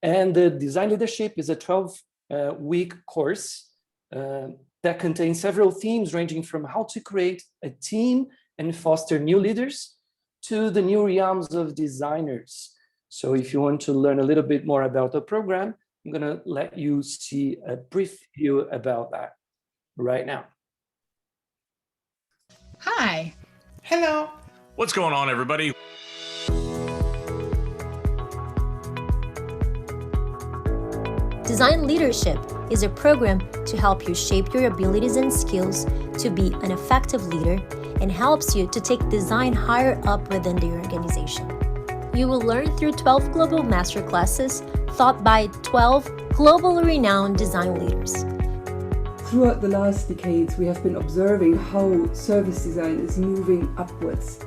And the Design Leadership is a 12-week course that contains several themes ranging from how to create a team and foster new leaders to the new realms of designers. So if you want to learn a little bit more about the program, I'm going to let you see a brief view about that right now. Hi. Hello. What's going on, everybody? Design Leadership is a program to help you shape your abilities and skills to be an effective leader and helps you to take design higher up within the organization. You will learn through 12 global masterclasses taught by 12 globally renowned design leaders. Throughout the last decades, we have been observing how service design is moving upwards.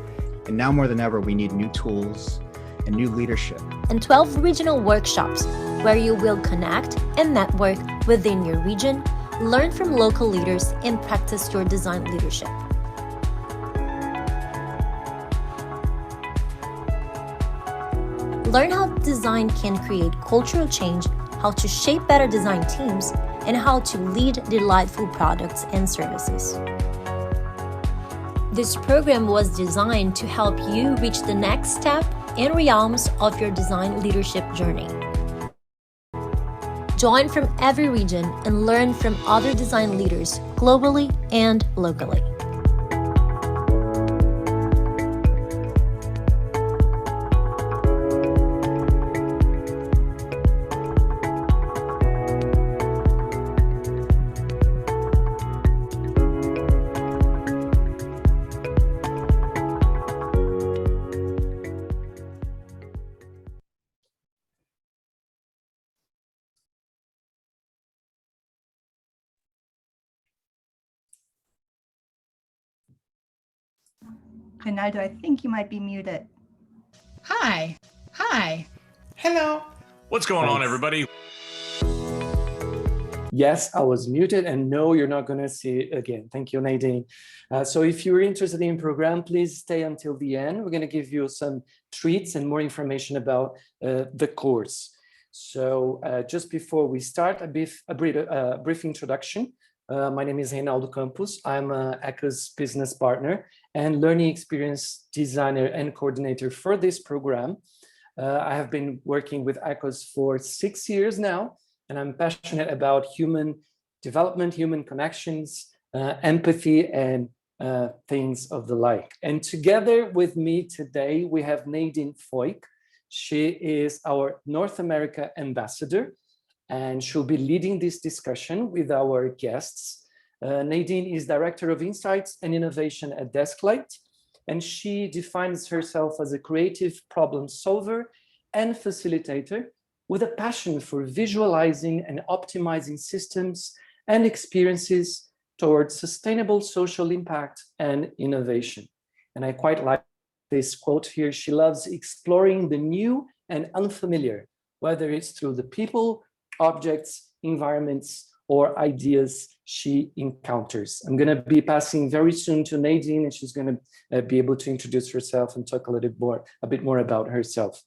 And now more than ever, we need new tools and new leadership. And 12 regional workshops where you will connect and network within your region, learn from local leaders, and practice your design leadership. Learn how design can create cultural change, how to shape better design teams, and how to lead delightful products and services. This program was designed to help you reach the next step in realms of your design leadership journey. Join from every region and learn from other design leaders globally and locally. Ronaldo, I think you might be muted. Hi. Hi. Hello. What's going on, everybody? Yes, I was muted, and no, you're not going to see it again. Thank you, Nadine. So if you're interested in the program, please stay until the end. We're going to give you some treats and more information about the course. So just before we start, a brief introduction. My name is Reinaldo Campos. I'm ECHO's business partner and learning experience designer and coordinator for this program. I have been working with ECHOs for 6 years now, and I'm passionate about human development, human connections, empathy, and things of the like. And together with me today, we have Nadine Foyk. She is our North America ambassador, and she'll be leading this discussion with our guests. Nadine is Director of Insights and Innovation at Desklight, and she defines herself as a creative problem solver and facilitator with a passion for visualizing and optimizing systems and experiences towards sustainable social impact and innovation. And I quite like this quote here. She loves exploring the new and unfamiliar, whether it's through the people, objects, environments, or ideas she encounters. I'm going to be passing very soon to Nadine, and she's going to be able to introduce herself and talk a bit more about herself.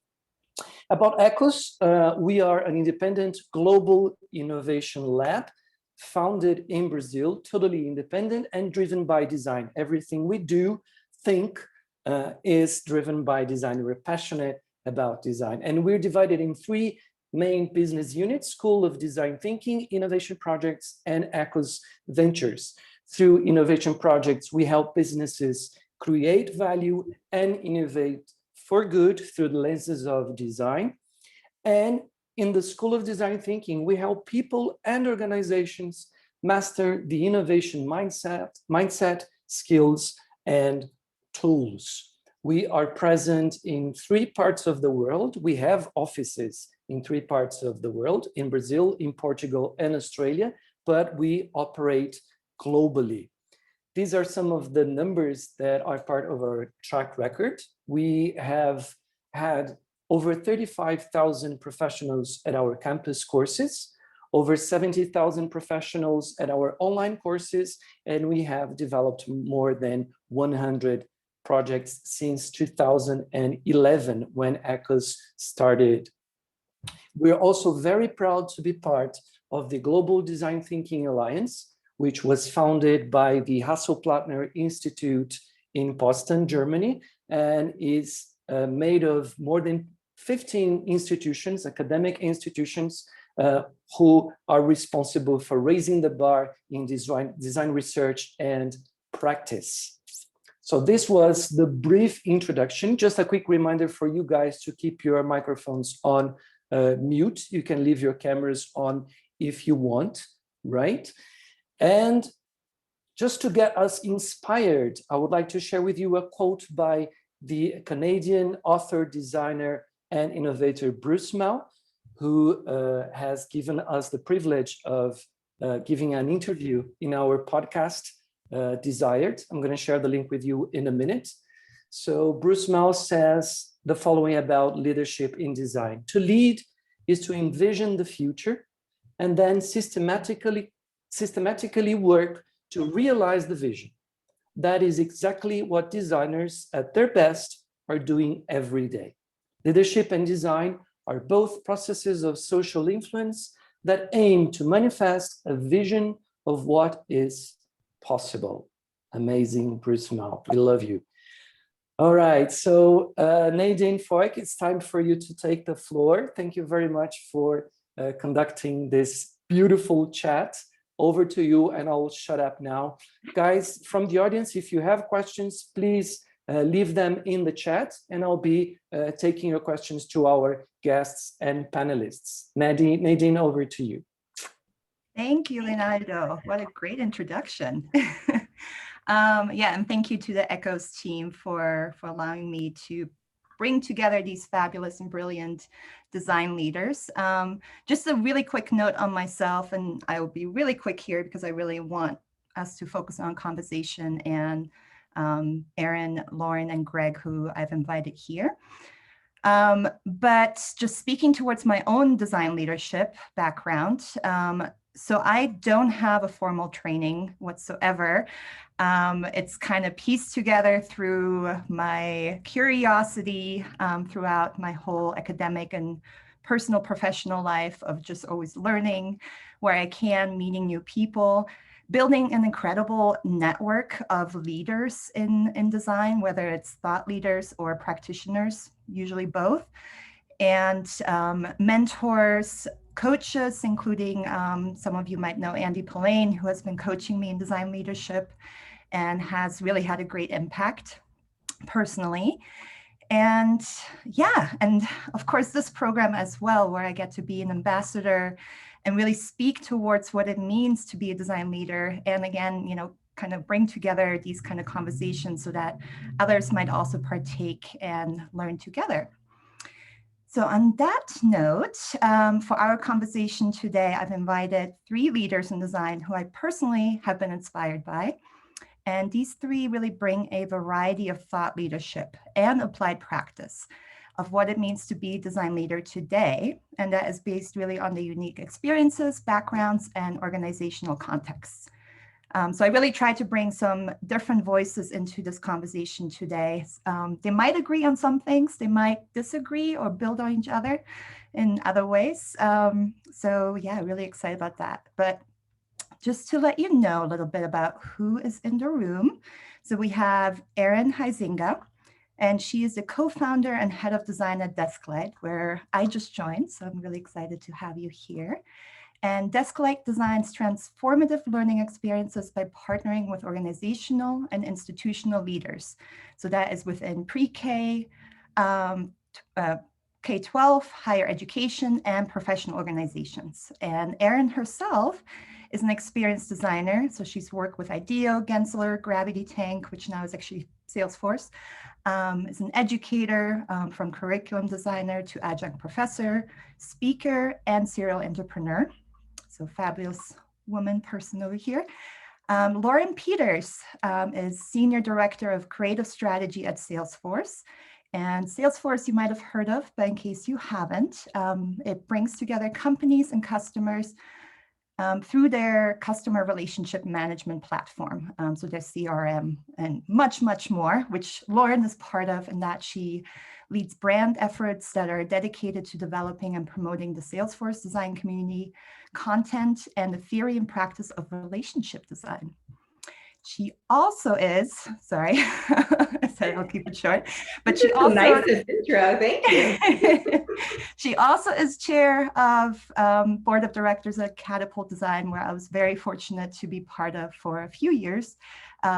About ECHOS, we are an independent global innovation lab founded in Brazil, totally independent and driven by design. Everything we do, think, is driven by design. We're passionate about design, and we're divided in 3 main business units: School of Design Thinking, Innovation Projects, and ECHOS Ventures. Through innovation projects, we help businesses create value and innovate for good through the lenses of design. And in the School of Design Thinking, we help people and organizations master the innovation mindset, skills, and tools. We are present in 3 parts of the world. We have offices in 3 parts of the world, in Brazil, in Portugal, and Australia, but we operate globally. These are some of the numbers that are part of our track record. We have had over 35,000 professionals at our campus courses, over 70,000 professionals at our online courses, and we have developed more than 100 projects since 2011, when ECHOS started We're also very proud to be part of the Global Design Thinking Alliance, which was founded by the Hasso-Plattner Institute in Potsdam, Germany, and is made of more than 15 institutions, academic institutions, who are responsible for raising the bar in design research and practice. So this was the brief introduction. Just a quick reminder for you guys to keep your microphones on mute. You can leave your cameras on if you want, right? And just to get us inspired, I would like to share with you a quote by the Canadian author, designer, and innovator Bruce Mau, who has given us the privilege of giving an interview in our podcast, Desired. I'm going to share the link with you in a minute. So Bruce Mau says the following about leadership in design. To lead is to envision the future and then systematically work to realize the vision. That is exactly what designers at their best are doing every day. Leadership and design are both processes of social influence that aim to manifest a vision of what is possible. Amazing, Bruce Mau. We love you. All right, so Nadine Foyk, it's time for you to take the floor. Thank you very much for conducting this beautiful chat. Over to you, and I'll shut up now. Guys, from the audience, if you have questions, please leave them in the chat, and I'll be taking your questions to our guests and panelists. Nadine, over to you. Thank you, Leonardo. What a great introduction. Yeah, and thank you to the ECHOS team for allowing me to bring together these fabulous and brilliant design leaders. Just a really quick note on myself, and I will be really quick here because I really want us to focus on conversation and Erin, Lauren, and Greg, who I've invited here. But just speaking towards my own design leadership background, so I don't have a formal training whatsoever. It's kind of pieced together through my curiosity throughout my whole academic and personal professional life of just always learning where I can, meeting new people, building an incredible network of leaders in design, whether it's thought leaders or practitioners, usually both, and mentors, coaches, including some of you might know Andy Pillane, who has been coaching me in design leadership and has really had a great impact personally. And yeah, and of course this program as well, where I get to be an ambassador and really speak towards what it means to be a design leader. And again, you know, kind of bring together these kind of conversations so that others might also partake and learn together. So on that note, for our conversation today, I've invited 3 leaders in design who I personally have been inspired by. And these 3 really bring a variety of thought leadership and applied practice of what it means to be a design leader today. And that is based really on the unique experiences, backgrounds, and organizational contexts. So I really tried to bring some different voices into this conversation today. They might agree on some things, they might disagree or build on each other in other ways. So yeah, really excited about that. But just to let you know a little bit about who is in the room. So we have Erin Huizinga, and she is the co-founder and head of design at Desklight, where I just joined. So I'm really excited to have you here. And Desklight designs transformative learning experiences by partnering with organizational and institutional leaders. So that is within pre-K, K-12, higher education, and professional organizations. And Erin herself is an experienced designer. So she's worked with IDEO, Gensler, Gravity Tank, which now is actually Salesforce, is an educator, from curriculum designer to adjunct professor, speaker, and serial entrepreneur. So fabulous woman person over here. Lauren Peters is Senior Director of Creative Strategy at Salesforce. And Salesforce you might have heard of, but in case you haven't, it brings together companies and customers through their customer relationship management platform. So their CRM and much, much more, which Lauren is part of, and that she leads brand efforts that are dedicated to developing and promoting the Salesforce design community, content, and the theory and practice of relationship design. She also is, sorry, I said I'll keep it short, but she also nicest intro, thank you. She also is chair of board of directors at Catapult Design, where I was very fortunate to be part of for a few years,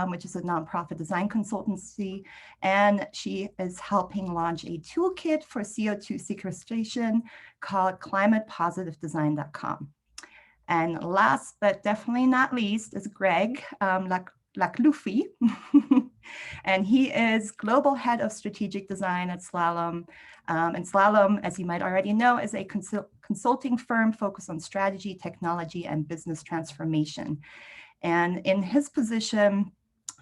which is a nonprofit design consultancy. And she is helping launch a toolkit for CO2 sequestration called climatepositivedesign.com. And last but definitely not least is Greg Lacloufi. And he is global head of strategic design at Slalom. And Slalom, as you might already know, is a consulting firm focused on strategy, technology, and business transformation. And in his position,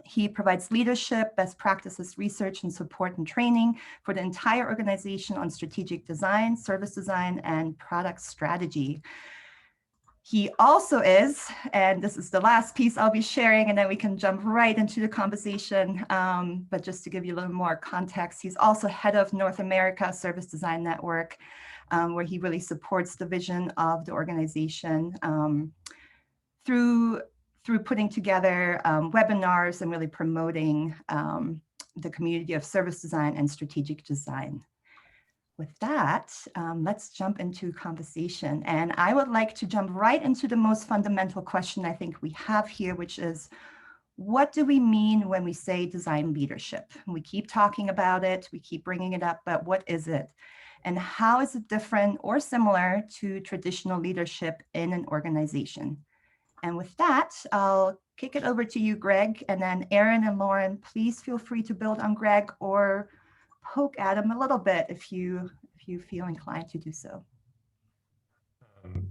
he provides leadership, best practices, research, and support and training for the entire organization on strategic design, service design, and product strategy. He also is, and this is the last piece I'll be sharing, and then we can jump right into the conversation. But just to give you a little more context, he's also head of North America Service Design Network, where he really supports the vision of the organization through putting together webinars and really promoting the community of service design and strategic design. With that, let's jump into conversation. And I would like to jump right into the most fundamental question I think we have here, which is, what do we mean when we say design leadership? We keep talking about it, we keep bringing it up, but what is it? And how is it different or similar to traditional leadership in an organization? And with that, I'll kick it over to you, Greg, and then Aaron and Lauren, please feel free to build on Greg or poke at him a little bit if you feel inclined to do so.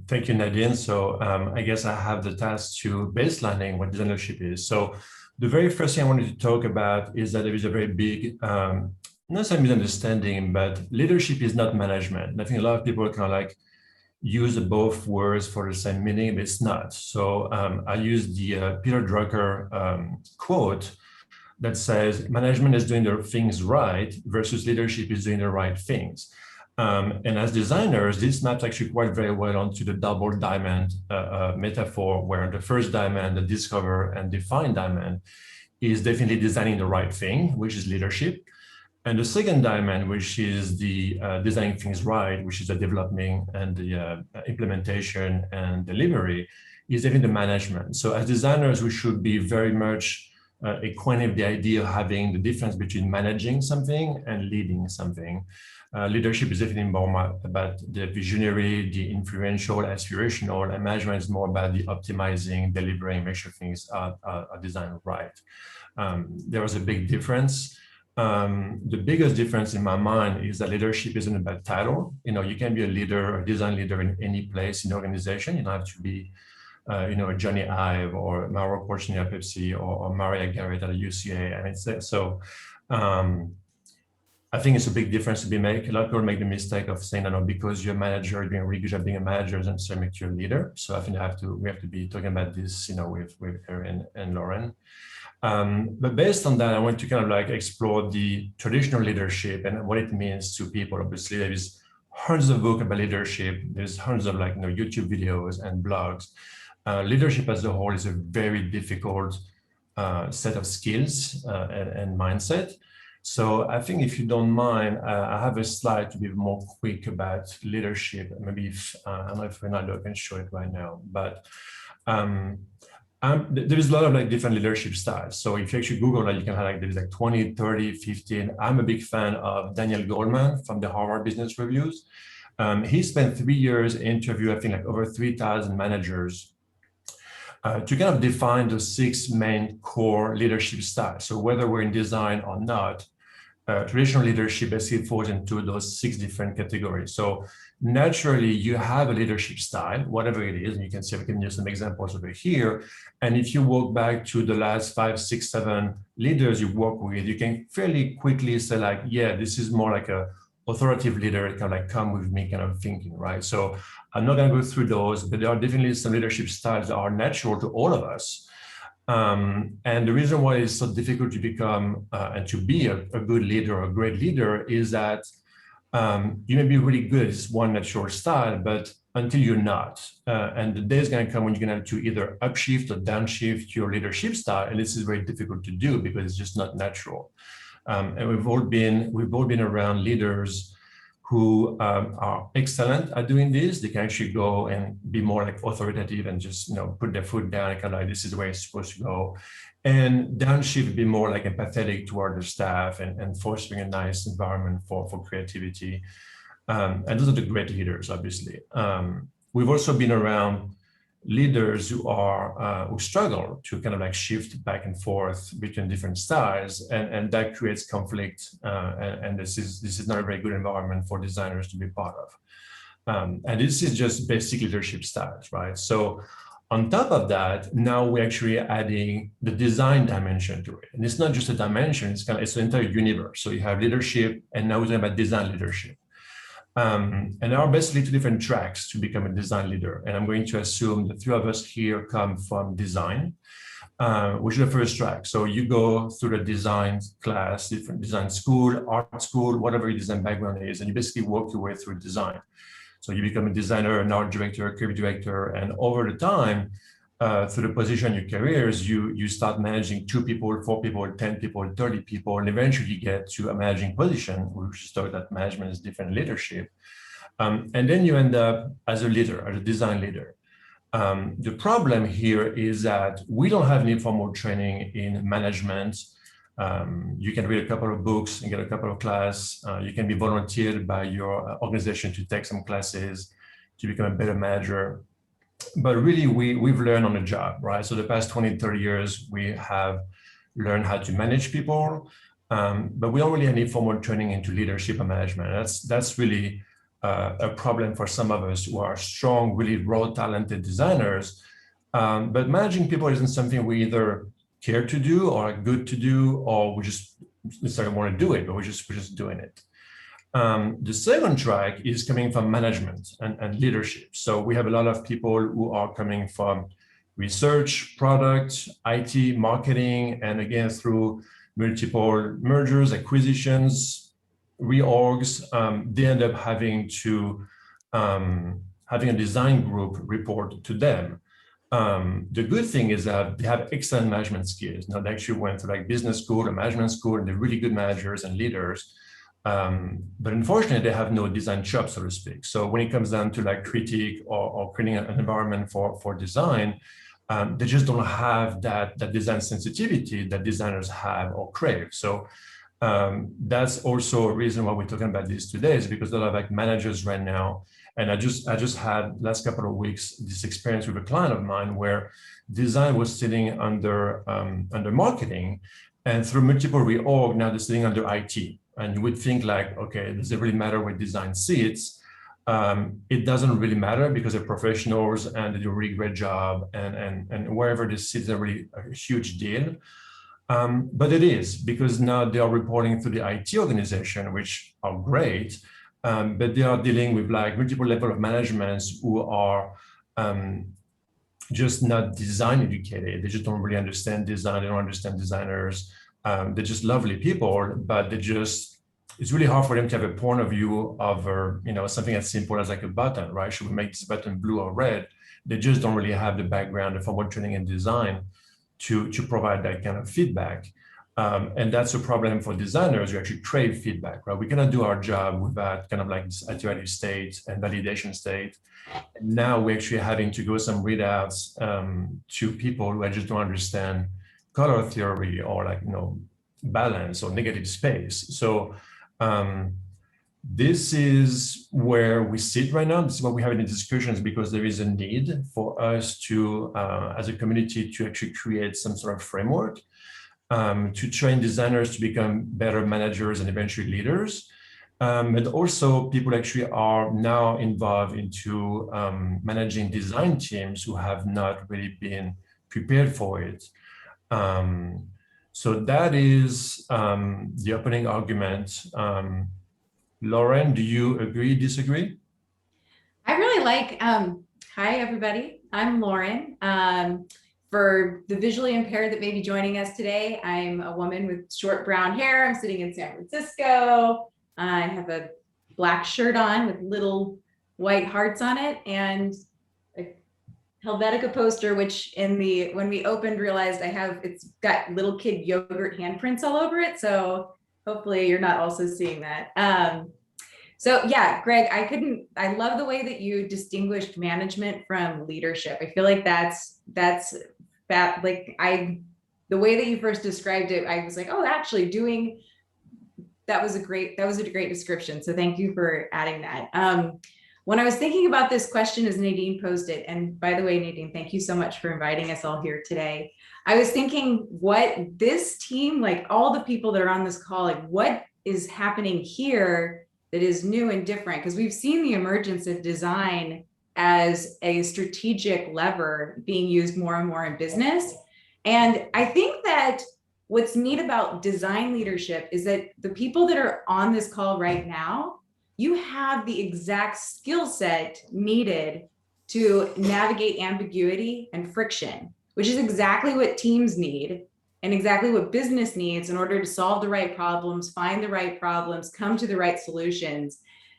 Thank you, Nadine. So I guess I have the task to baselining what design leadership is. So the very first thing I wanted to talk about is that there is a very big, not some misunderstanding, but leadership is not management. And I think a lot of people kind of like use both words for the same meaning, but it's not. So I use the Peter Drucker quote that says management is doing the things right versus leadership is doing the right things. And as designers, this maps actually quite very well onto the double diamond metaphor, where the first diamond, the discover and define diamond, is definitely designing the right thing, which is leadership. And the second diamond, which is the designing things right, which is the developing and the implementation and delivery, is definitely the management. So as designers, we should be very much acquainted with the idea of having the difference between managing something and leading something. Leadership is definitely more about the visionary, the influential, aspirational, and management is more about the optimizing, delivering, make sure things are designed right. There was a big difference. The biggest difference in my mind is that leadership isn't about title. You know, you can be a leader, a design leader in any place in the organization. You don't have to be a Johnny Ive or Mauro Porcini at Pepsi or Maria Garrett at UCA. And it's so I think it's a big difference to be made. A lot of people make the mistake of saying, no, because you're a manager, you're doing a really good job being a manager, and so make you a leader. So I think we have to be talking about this, with Erin and Lauren. But based on that, I want to kind of like explore the traditional leadership and what it means to people. Obviously, there is hundreds of books about leadership. There's hundreds of YouTube videos and blogs. Leadership as a whole is a very difficult set of skills and mindset. So I think if you don't mind, I have a slide to be more quick about leadership. Maybe I don't know if Ronaldo can show it right now, but there is a lot of different leadership styles. So if you actually Google you can have there's 20, 30, 15. I'm a big fan of Daniel Goleman from the Harvard Business Reviews. He spent 3 years interviewing, I think over 3,000 managers to kind of define the 6 main core leadership styles. So whether we're in design or not, traditional leadership basically falls into those 6 different categories. So naturally, you have a leadership style, whatever it is, and you can see I can use some examples over here. And if you walk back to the last 5, 6, 7 leaders you work with, you can fairly quickly say yeah, this is more like a authoritative leader, kind of come with me kind of thinking, right? So I'm not going to go through those, but there are definitely some leadership styles that are natural to all of us. And the reason why it's so difficult to become and to be a good leader or a great leader is that you may be really good at one natural style, but until you're not. And the day is going to come when you're going to have to either upshift or downshift your leadership style. And this is very difficult to do because it's just not natural. And we've all been around leaders who are excellent at doing this. They can actually go and be more like authoritative and just put their foot down and kind of like, this is the way it's supposed to go. And downshift, be more like empathetic toward the staff and fostering a nice environment for creativity. And those are the great leaders, obviously. We've also been around leaders who struggle to kind of like shift back and forth between different styles, and that creates conflict. And this is not a very good environment for designers to be part of. And this is just basic leadership styles, right? So on top of that, now we're actually adding the design dimension to it. And it's not just a dimension, it's an entire universe. So you have leadership, and now we're talking about design leadership. And there are basically two different tracks to become a design leader. And I'm going to assume the three of us here come from design, which is the first track. So you go through the design class, different design school, art school, whatever your design background is, and you basically work your way through design. So you become a designer, an art director, a creative director, and over the time, through the position in your careers, you start managing 2 people, 4 people, 10 people, 30 people, and eventually you get to a managing position, which is thought that management is different leadership. And then you end up as a leader, as a design leader. The problem here is that we don't have any formal training in management. You can read a couple of books and get a couple of classes. You can be volunteered by your organization to take some classes to become a better manager. But really, we've learned on the job, right? So the past 20, 30 years, we have learned how to manage people, but we don't really have any formal training into leadership and management. That's really a problem for some of us who are strong, really raw, talented designers. But managing people isn't something we either care to do or are good to do, or we just necessarily want to do it, but we're just doing it. The second track is coming from management and leadership. So we have a lot of people who are coming from research, product, IT, marketing, and again, through multiple mergers, acquisitions, reorgs, they end up having a design group report to them. The good thing is that they have excellent management skills. Now, they actually went through like business school or management school, and they're really good managers and leaders. But unfortunately, they have no design chops, so to speak. So when it comes down to like critique or creating an environment for design, they just don't have that design sensitivity that designers have or crave. So that's also a reason why we're talking about this today, is because a lot of like managers right now, and I just had last couple of weeks this experience with a client of mine where design was sitting under marketing, and through multiple reorg, now they're sitting under IT. And you would think like, okay, does it really matter where design sits? It doesn't really matter because they're professionals and they do a really great job, and wherever this sits is really a huge deal. But it is, because now they are reporting to the IT organization, which are great, but they are dealing with like multiple level of managements who are just not design educated. They just don't really understand design. They don't understand designers. They're just lovely people, but it's really hard for them to have a point of view of, something as simple as like a button, right? Should we make this button blue or red? They just don't really have the background, the formal training in design to provide that kind of feedback. And that's a problem for designers who actually crave feedback, right? We cannot do our job without kind of like this iterative state and validation state. And now we're actually having to go some readouts to people who just don't understand color theory or like, balance or negative space. So this is where we sit right now. This is what we have in the discussions, because there is a need for us to, as a community, to actually create some sort of framework to train designers to become better managers and eventually leaders. And also people actually are now involved into managing design teams who have not really been prepared for it. So that is the opening argument. Lauren, do you agree, disagree? I really like, hi everybody, I'm Lauren. for the visually impaired that may be joining us today, I'm a woman with short brown hair. I'm sitting in San Francisco. I have a black shirt on with little white hearts on it, and a Helvetica poster, which when we opened realized it's got little kid yogurt handprints all over it. So hopefully you're not also seeing that. So yeah, Greg, I love the way that you distinguished management from leadership. I feel like that's that, the way that you first described it, I was like, oh, actually that was a great description. So thank you for adding that. When I was thinking about this question as Nadine posed it, and by the way, Nadine, thank you so much for inviting us all here today. I was thinking what this team, like all the people that are on this call, like what is happening here that is new and different? Because we've seen the emergence of design as a strategic lever being used more and more in business. And I think that what's neat about design leadership is that the people that are on this call right now, you have the exact skill set needed to navigate ambiguity and friction, which is exactly what teams need and exactly what business needs in order to solve the right problems, find the right problems, come to the right solutions.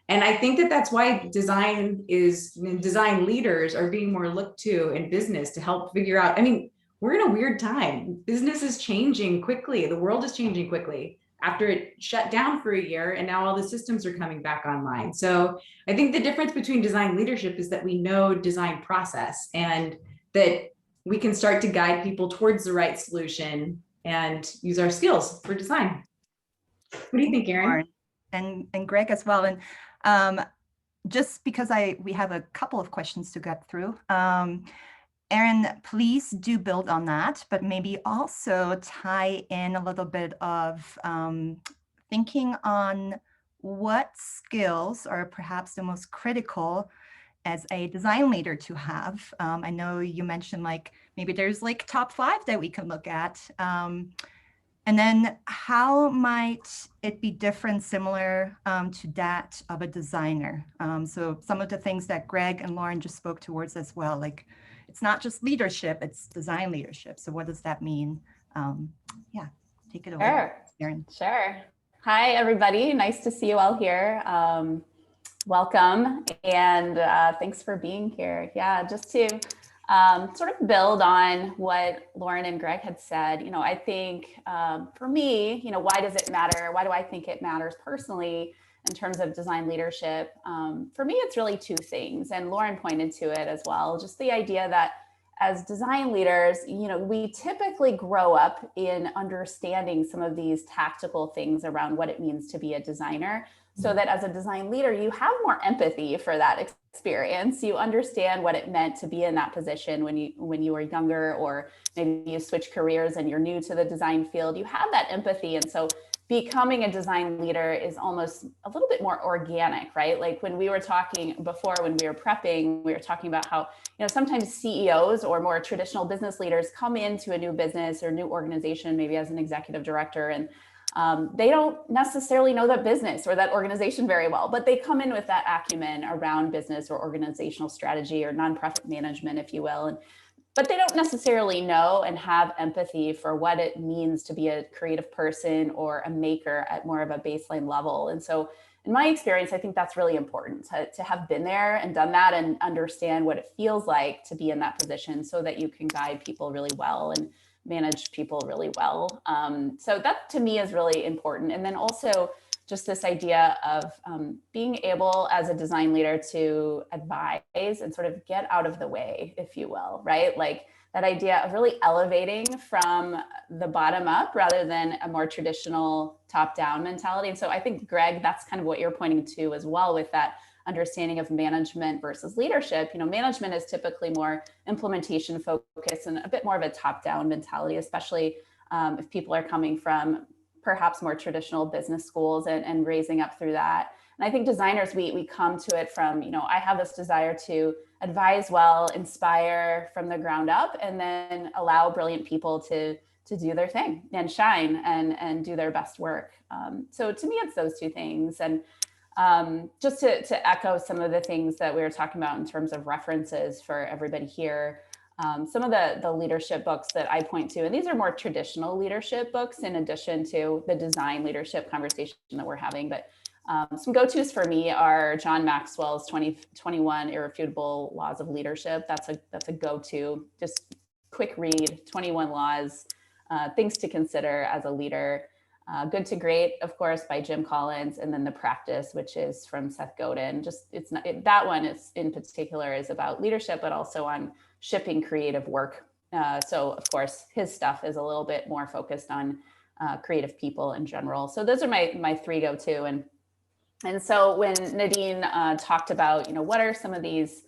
And I think that that's why design leaders are being more looked to in business to help figure out. I mean, we're in a weird time. Business is changing quickly. The world is changing quickly after it shut down for a year, and now all the systems are coming back online. So I think the difference between design leadership is that we know design process and that we can start to guide people towards the right solution and use our skills for design. What do you think, Erin? And Greg as well. And just because we have a couple of questions to get through. Erin, please do build on that, but maybe also tie in a little bit of thinking on what skills are perhaps the most critical as a design leader to have. I know you mentioned like maybe there's like top 5 that we can look at. And then how might it be different, similar to that of a designer? So some of the things that Greg and Lauren just spoke towards as well, like it's not just leadership, it's design leadership. So what does that mean? Yeah, take it away, Sure. Erin. Sure. Hi, everybody. Nice to see you all here. Welcome, and thanks for being here. Yeah, just to sort of build on what Lauren and Greg had said, I think for me, why does it matter? Why do I think it matters personally in terms of design leadership? For me, it's really 2 things, and Lauren pointed to it as well. Just the idea that as design leaders, we typically grow up in understanding some of these tactical things around what it means to be a designer, so that as a design leader, you have more empathy for that experience. You understand what it meant to be in that position when you were younger, or maybe you switch careers and you're new to the design field. You have that empathy. And so becoming a design leader is almost a little bit more organic, right? Like when we were talking before, when we were prepping, we were talking about how, sometimes CEOs or more traditional business leaders come into a new business or new organization, maybe as an executive director, and they don't necessarily know that business or that organization very well, but they come in with that acumen around business or organizational strategy or nonprofit management, if you will. But they don't necessarily know and have empathy for what it means to be a creative person or a maker at more of a baseline level. And so in my experience, I think that's really important to have been there and done that and understand what it feels like to be in that position, so that you can guide people really well and manage people really well. So that to me is really important. And then also just this idea of being able as a design leader to advise and sort of get out of the way, if you will, right? Like that idea of really elevating from the bottom up rather than a more traditional top-down mentality. And so I think, Greg, that's kind of what you're pointing to as well with that understanding of management versus leadership. Management is typically more implementation focused and a bit more of a top-down mentality, especially if people are coming from perhaps more traditional business schools and raising up through that. And I think designers, we come to it from, I have this desire to advise well, inspire from the ground up, and then allow brilliant people to do their thing and shine and do their best work. So to me, it's those 2 things. And just to echo some of the things that we were talking about in terms of references for everybody here, Some of the leadership books that I point to, and these are more traditional leadership books in addition to the design leadership conversation that we're having, but some go-tos for me are John Maxwell's 21 Irrefutable Laws of Leadership. That's a go-to, just quick read, 21 laws, things to consider as a leader. Good to Great, of course, by Jim Collins, and then The Practice, which is from Seth Godin. That one is in particular is about leadership, but also on shipping creative work. So of course, his stuff is a little bit more focused on creative people in general. So those are my three go-to. And so when Nadine talked about, what are some of these,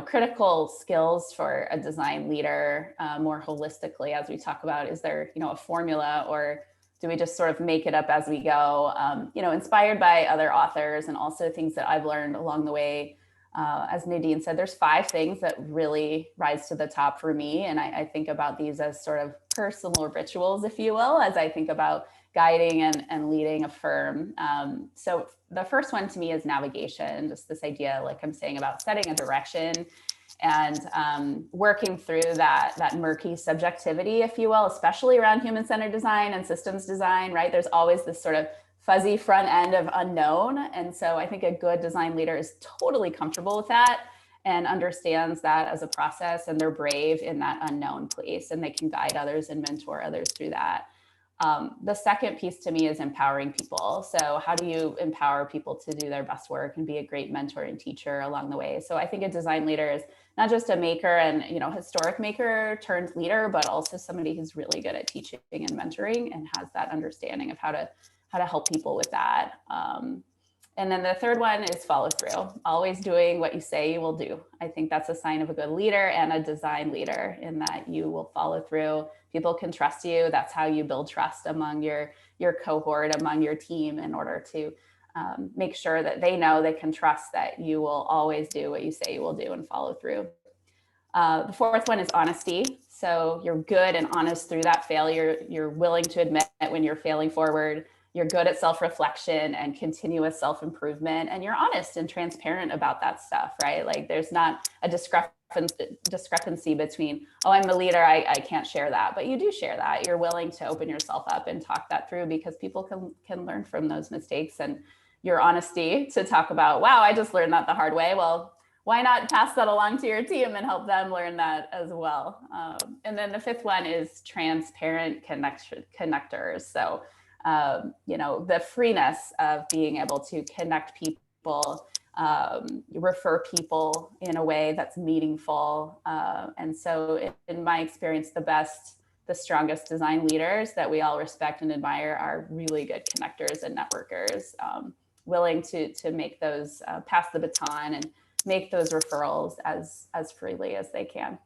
critical skills for a design leader more holistically, as we talk about, is there, a formula, or do we just sort of make it up as we go? Inspired by other authors and also things that I've learned along the way. As Nadine said, there's 5 things that really rise to the top for me. And I think about these as sort of personal rituals, if you will, as I think about guiding and leading a firm. So the first one to me is navigation, just this idea, like I'm saying, about setting a direction and working through that murky subjectivity, if you will, especially around human-centered design and systems design, right? There's always this sort of fuzzy front end of unknown. And so I think a good design leader is totally comfortable with that and understands that as a process, and they're brave in that unknown place, and they can guide others and mentor others through that. The second piece to me is empowering people. So how do you empower people to do their best work and be a great mentor and teacher along the way? So I think a design leader is not just a maker and, historic maker turned leader, but also somebody who's really good at teaching and mentoring and has that understanding of how to help people with that. And then the third one is follow through, always doing what you say you will do. I think that's a sign of a good leader and a design leader, in that you will follow through. People can trust you. That's how you build trust among your cohort, among your team, in order to make sure that they know they can trust that you will always do what you say you will do and follow through. The fourth one is honesty. So you're good and honest through that failure. You're willing to admit when you're failing forward. You're good at self-reflection and continuous self-improvement, and you're honest and transparent about that stuff, right? Like there's not a discrepancy between, oh, I'm the leader, I can't share that, but you do share that. You're willing to open yourself up and talk that through, because people can learn from those mistakes. And your honesty to talk about, wow, I just learned that the hard way. Well, why not pass that along to your team and help them learn that as well? And then the fifth one is transparent connectors. So the freeness of being able to connect people, refer people in a way that's meaningful. And so in my experience, the strongest design leaders that we all respect and admire are really good connectors and networkers, willing to make those, pass the baton and make those referrals as freely as they can.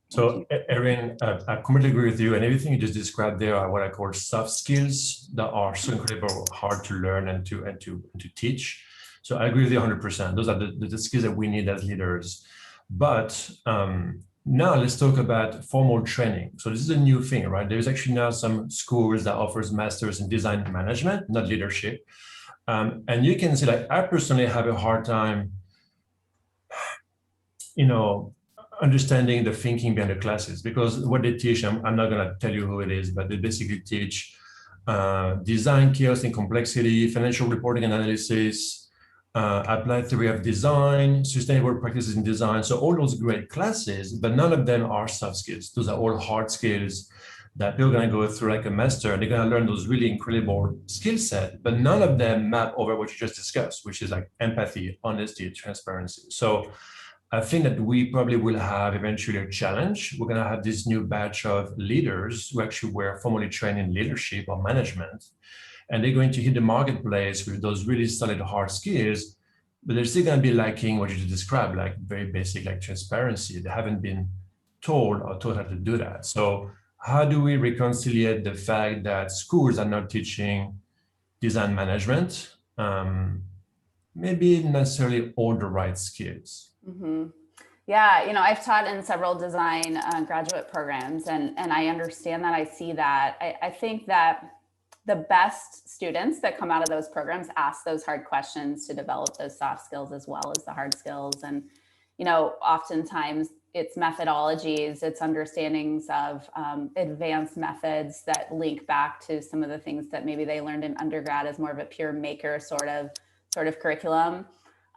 So, Erin, I completely agree with you, and everything you just described there are what I call soft skills that are so incredibly hard to learn and to teach. So I agree with you 100%. Those are the skills that we need as leaders. But now let's talk about formal training. So this is a new thing, right? There's actually now some schools that offers masters in design management, not leadership. And you can see, like, I personally have a hard time, understanding the thinking behind the classes, because what they teach, I'm not going to tell you who it is, but they basically teach design, chaos and complexity, financial reporting and analysis, applied theory of design, sustainable practices in design. So all those great classes, but none of them are soft skills. Those are all hard skills that people are going to go through like a master, and they're going to learn those really incredible skill set, but none of them map over what you just discussed, which is like empathy, honesty, transparency. So I think that we probably will have eventually a challenge. We're going to have this new batch of leaders who actually were formally trained in leadership or management, and they're going to hit the marketplace with those really solid hard skills, but they're still going to be lacking what you just described, like very basic, like transparency. They haven't been told or taught how to do that. So how do we reconcile the fact that schools are not teaching design management, maybe necessarily all the right skills? Mm-hmm. Yeah, I've taught in several design graduate programs, and I understand that. I see that. I think that the best students that come out of those programs ask those hard questions to develop those soft skills as well as the hard skills. And, oftentimes its methodologies, its understandings of advanced methods that link back to some of the things that maybe they learned in undergrad as more of a pure maker sort of curriculum.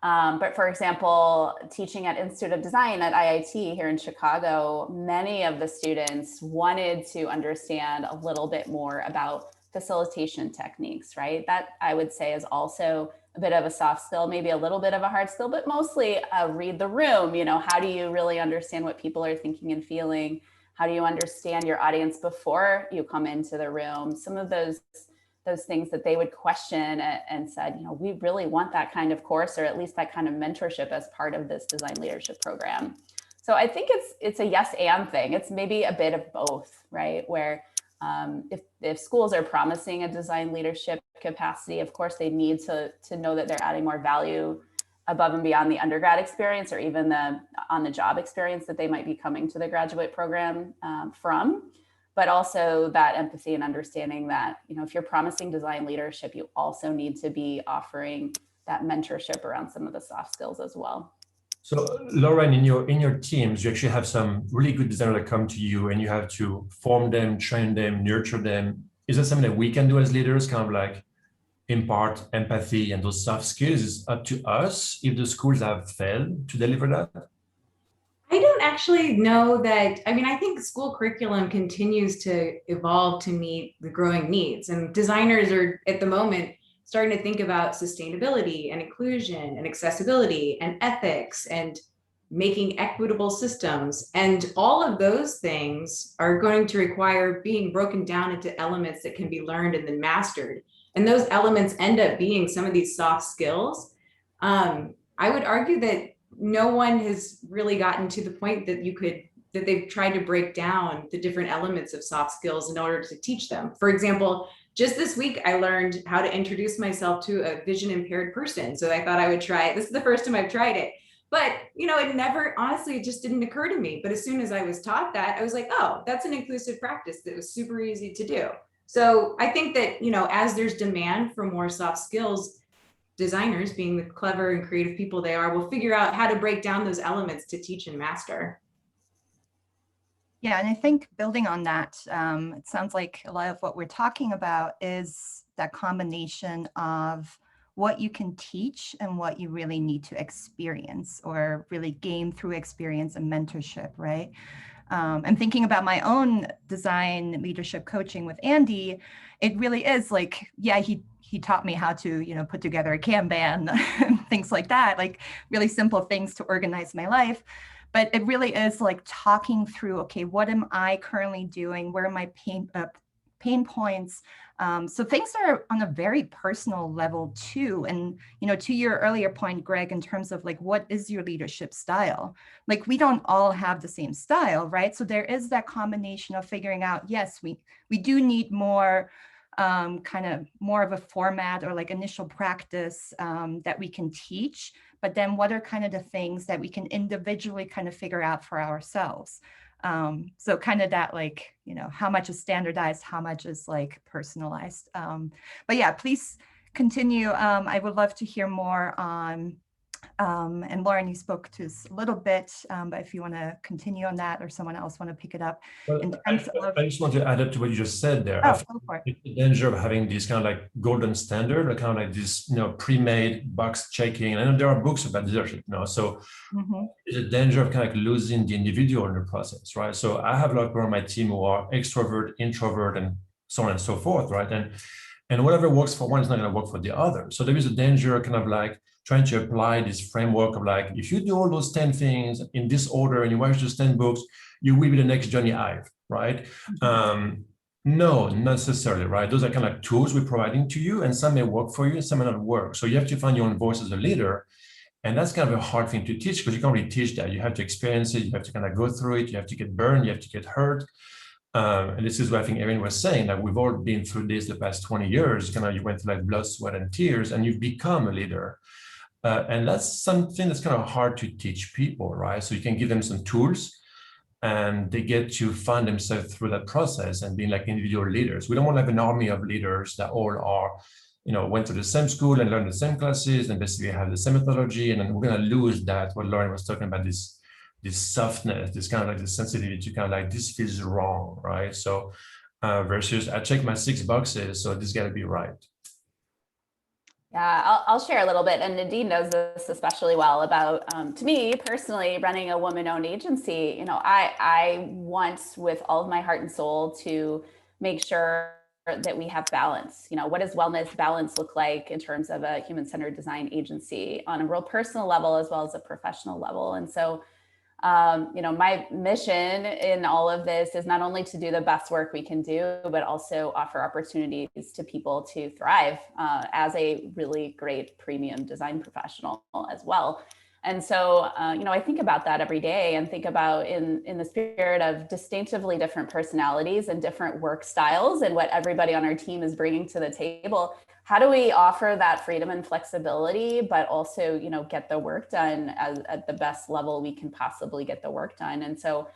But for example, teaching at Institute of Design at IIT here in Chicago, many of the students wanted to understand a little bit more about facilitation techniques, right? That I would say is also a bit of a soft skill, maybe a little bit of a hard skill, but mostly read the room. How do you really understand what people are thinking and feeling? How do you understand your audience before you come into the room? Some of those things that they would question and said, we really want that kind of course, or at least that kind of mentorship as part of this design leadership program. So I think it's a yes and thing. It's maybe a bit of both, right? Where if schools are promising a design leadership capacity, of course they need to know that they're adding more value above and beyond the undergrad experience, or even the on-the-job experience that they might be coming to the graduate program from. But also that empathy and understanding that, if you're promising design leadership, you also need to be offering that mentorship around some of the soft skills as well. So Lauren, in your teams, you actually have some really good designers that come to you and you have to form them, train them, nurture them. Is that something that we can do as leaders, kind of like impart empathy and those soft skills? It's up to us if the schools have failed to deliver that? I don't actually know that. I mean, I think school curriculum continues to evolve to meet the growing needs, and designers are at the moment starting to think about sustainability and inclusion and accessibility and ethics and making equitable systems. And all of those things are going to require being broken down into elements that can be learned and then mastered. And those elements end up being some of these soft skills. I would argue that no one has really gotten to the point that they've tried to break down the different elements of soft skills in order to teach them. For example, just this week, I learned how to introduce myself to a vision impaired person. So I thought I would try it. This is the first time I've tried it, but it never, honestly, it just didn't occur to me. But as soon as I was taught that, I was like, oh, that's an inclusive practice that was super easy to do. So I think that, as there's demand for more soft skills, designers, being the clever and creative people they are, will figure out how to break down those elements to teach and master. Yeah, and I think building on that, it sounds like a lot of what we're talking about is that combination of what you can teach and what you really need to experience or really gain through experience and mentorship, right? I'm thinking about my own design leadership coaching with Andy. It really is like, yeah, he taught me how to, put together a Kanban, things like that, like really simple things to organize my life. But it really is like talking through, okay, what am I currently doing? Where are my pain points? So things are on a very personal level too. And, to your earlier point, Greg, in terms of like, what is your leadership style? Like, we don't all have the same style, right? So there is that combination of figuring out, yes, we do need more kind of more of a format or like initial practice that we can teach, but then what are kind of the things that we can individually kind of figure out for ourselves? So kind of that, like, how much is standardized, how much is like personalized. But yeah, please continue. I would love to hear more on, and Lauren, you spoke to us a little bit, but if you want to continue on that or someone else want to pick it up. Well, I just want to add up to what you just said there. Oh, go for it. It's the danger of having this kind of like golden standard, or kind of like this, pre-made box checking. I know there are books about leadership, so it's a danger of kind of like losing the individual in the process, right? So I have a lot of people on my team who are extrovert, introvert, and so on and so forth, right? And whatever works for one is not going to work for the other. So there is a danger kind of like trying to apply this framework of like, if you do all those 10 things in this order and you watch those 10 books, you will be the next Johnny Ive, right? No, not necessarily, right? Those are kind of like tools we're providing to you, and some may work for you and some may not work. So you have to find your own voice as a leader. And that's kind of a hard thing to teach, because you can't really teach that. You have to experience it. You have to kind of go through it. You have to get burned. You have to get hurt. And this is what I think Erin was saying, that we've all been through this the past 20 years. Kind of, you went through like blood, sweat, and tears, and you've become a leader. And that's something that's kind of hard to teach people, right? So you can give them some tools and they get to find themselves through that process and being like individual leaders. We don't want to have an army of leaders that all are, went to the same school and learned the same classes and basically have the same methodology. And then we're going to lose that, what Lauren was talking about, this this softness, this kind of like the sensitivity to kind of like, this feels wrong, right? So versus I check my 6 boxes, so this got to be right. Yeah, I'll share a little bit, and Nadine knows this especially well about, to me personally, running a woman-owned agency. You know, I want with all of my heart and soul to make sure that we have balance. You know, what does wellness balance look like in terms of a human-centered design agency on a real personal level as well as a professional level? And so, you know, my mission in all of this is not only to do the best work we can do, but also offer opportunities to people to thrive as a really great premium design professional as well. And so, you know, I think about that every day and think about in the spirit of distinctively different personalities and different work styles and what everybody on our team is bringing to the table. How do we offer that freedom and flexibility, but also, you know, get the work done at the best level we can possibly get the work done? And so,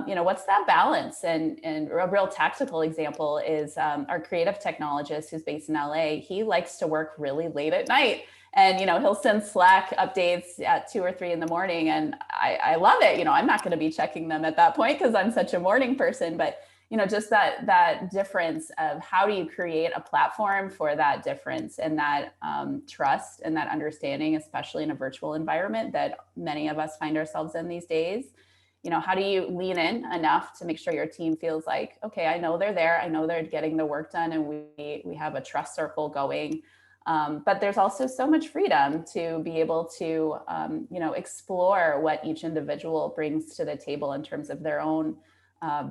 you know, what's that balance? And a real tactical example is our creative technologist who's based in LA. He likes to work really late at night. And, you know, he'll send Slack updates at 2 or 3 in the morning. And I love it. You know, I'm not going to be checking them at that point because I'm such a morning person. But, you know, just that difference of how do you create a platform for that difference and that trust and that understanding, especially in a virtual environment that many of us find ourselves in these days. You know, how do you lean in enough to make sure your team feels like, okay, I know they're there. I know they're getting the work done and we have a trust circle going. But there's also so much freedom to be able to, you know, explore what each individual brings to the table in terms of their own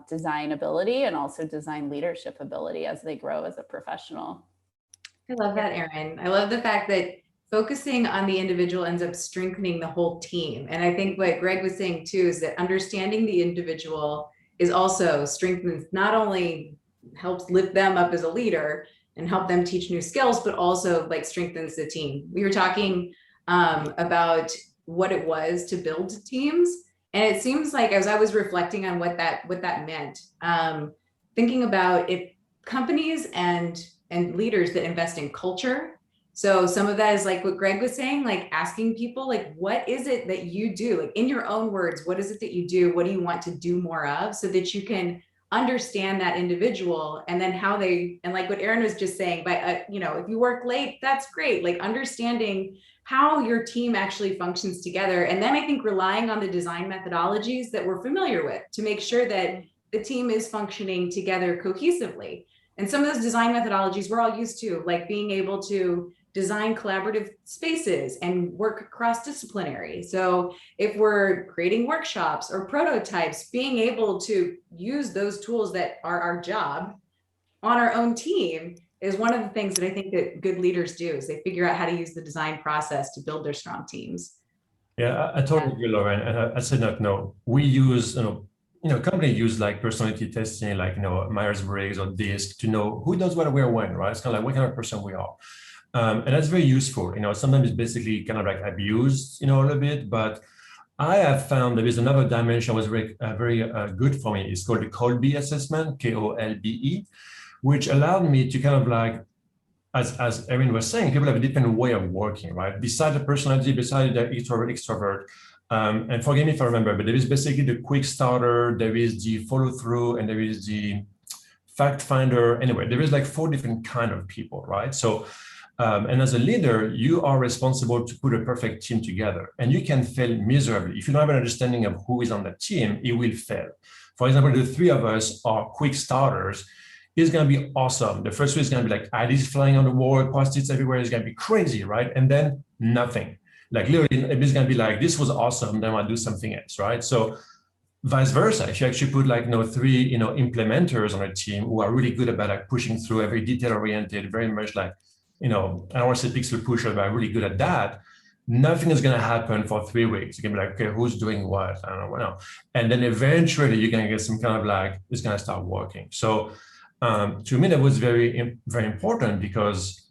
design ability and also design leadership ability as they grow as a professional. I love that, Erin. I love the fact that focusing on the individual ends up strengthening the whole team. And I think what Greg was saying too is that understanding the individual is also strengthens, not only helps lift them up as a leader and help them teach new skills, but also like strengthens the team. We were talking about what it was to build teams. And it seems like as I was reflecting on what that meant, thinking about if companies and leaders that invest in culture. So some of that is like what Greg was saying, like asking people, like, what is it that you do? Like in your own words, what is it that you do? What do you want to do more of so that you can understand that individual and then how they, and like what Erin was just saying, by, you know, if you work late, that's great. Like understanding how your team actually functions together. And then I think relying on the design methodologies that we're familiar with to make sure that the team is functioning together cohesively. And some of those design methodologies we're all used to, like being able to design collaborative spaces and work cross-disciplinary. So if we're creating workshops or prototypes, being able to use those tools that are our job on our own team is one of the things that I think that good leaders do, is they figure out how to use the design process to build their strong teams. Yeah, I totally agree, Lauren. And I said that, no, we use, company use like personality testing, like, Myers-Briggs or DISC to know who does what, where, when, right? It's kind of like what kind of person we are. And that's very useful. Sometimes it's basically kind of like abused, a little bit, but I have found there is another dimension that was very good for me. It's called the Kolbe assessment, Kolbe, which allowed me to kind of like, as Erin was saying, people have a different way of working, right? Besides the personality, besides the extrovert, and forgive me if I remember, but there is basically the quick starter, there is the follow through, and there is the fact finder. Anyway, there is like 4 different kind of people, right? So, and as a leader, you are responsible to put a perfect team together, and you can fail miserably. If you don't have an understanding of who is on the team, it will fail. For example, the 3 of us are quick starters. It's going to be awesome. The first week is going to be like IDs flying on the wall, Post-its everywhere. It's going to be crazy, right? And then nothing. Like literally, it's going to be like, this was awesome. Then I'll do something else, right? So vice versa. If you actually put like 3 implementers on a team who are really good about like pushing through, very detail oriented, very much like, I don't want to say pixel pusher, but I'm really good at that. Nothing is going to happen for 3 weeks. You can be like, okay, who's doing what? I don't know. And then eventually you're going to get some kind of like, it's going to start working. So to me, that was very, very important because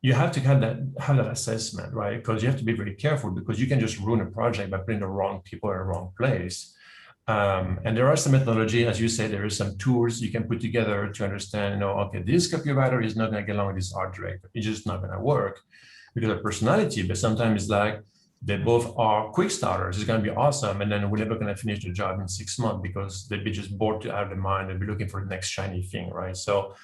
you have to have that assessment, right? Because you have to be very careful because you can just ruin a project by putting the wrong people in the wrong place. And there are some methodology, as you say, there are some tools you can put together to understand, okay, this copywriter is not going to get along with this art director. It's just not going to work because of personality. But sometimes it's like they both are quick starters. It's going to be awesome. And then we're never going to finish the job in 6 months because they'd be just bored out of their mind and be looking for the next shiny thing, right? So